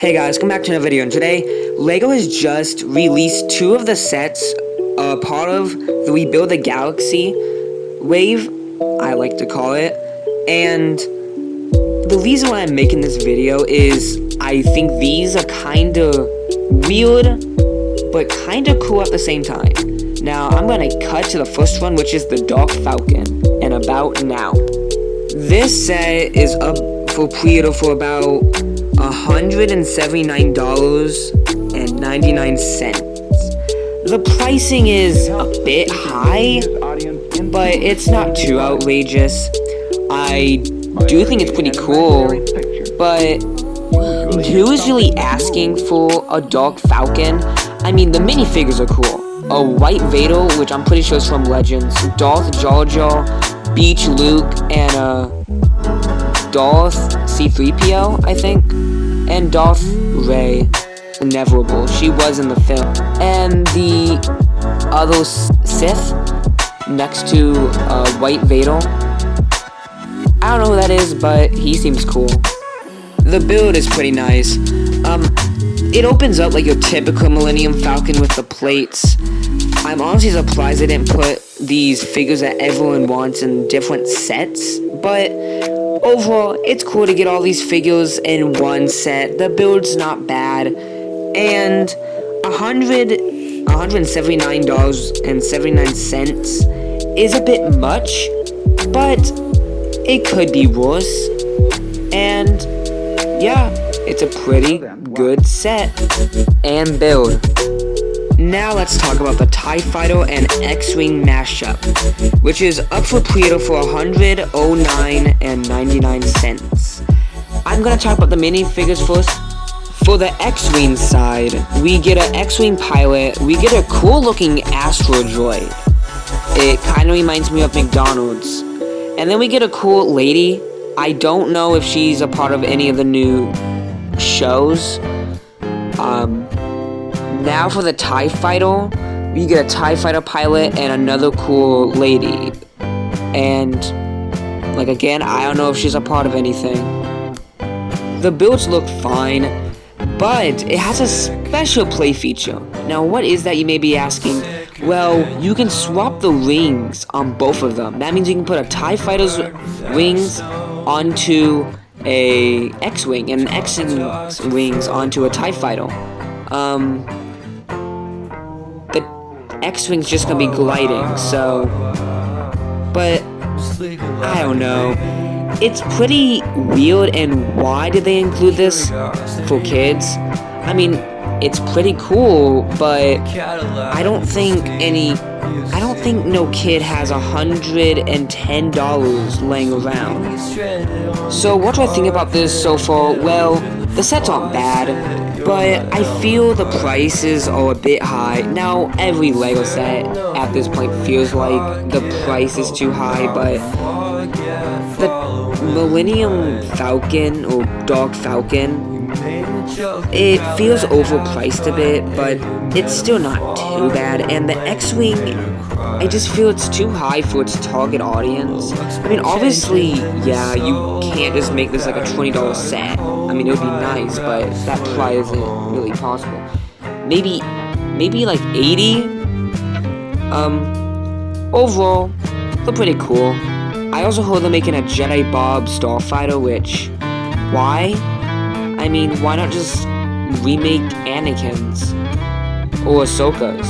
Hey guys, come back to another video, and today, LEGO has just released two of the sets, part of the We Build the Galaxy wave, I like to call it, and the reason why I'm making this video is I think these are kinda weird, but kinda cool at the same time. Now, I'm gonna cut to the first one, which is the Dark Falcon, and about now. This set is up for pre-order for about $179.99. The pricing is a bit high, but it's not too outrageous. I do think it's pretty cool, but who is really asking for a Dark Falcon? I mean, the minifigures are cool. A White Vader, which I'm pretty sure is from Legends, Darth Jar Jar, Beach Luke, and Darth C-3PO, I think, and Darth Rey, Inevitable. She was in the film. And the other Sith next to White Vader. I don't know who that is, but he seems cool. The build is pretty nice. It opens up like your typical Millennium Falcon with the plates. I'm honestly surprised they didn't put these figures that everyone wants in different sets, but overall, it's cool to get all these figures in one set. The build's not bad, and $179.79 is a bit much, but it could be worse. And yeah, it's a pretty good set and build. Now let's talk about the TIE Fighter and X-Wing mashup, which is up for pre-order for $109.99. I'm gonna talk about the minifigures first. For the X-Wing side, we get an X-Wing pilot, we get a cool looking Astro Droid. It kinda reminds me of McDonald's. And then we get a cool lady. I don't know if she's a part of any of the new shows. Now for the TIE Fighter, we get a TIE Fighter pilot and another cool lady. And, like, again, I don't know if she's a part of anything. The builds look fine, but it has a special play feature. Now, what is that, you may be asking? Well, you can swap the wings on both of them. That means you can put a TIE Fighter's wings onto a X-Wing, and an X-Wing's wings onto a TIE Fighter. The X-Wing's just gonna be gliding, so, but I don't know. It's pretty weird, and why did they include this for kids? I mean, it's pretty cool, but I don't think no kid has $110 laying around. So what do I think about this so far? Well, the sets aren't bad, but I feel the prices are a bit high. Now, every LEGO set at this point feels like the price is too high, but the Millennium Falcon, or Dark Falcon, it feels overpriced a bit, but it's still not too bad. And the X-Wing, I just feel it's too high for its target audience. I mean, obviously, yeah, you can't just make this like a $20 set. I mean, it would be nice, but that probably isn't really possible. Maybe like 80. Overall, they're pretty cool. I also heard they're making a Jedi Bob Starfighter, which, why? I mean, why not just remake Anakin's or Ahsoka's?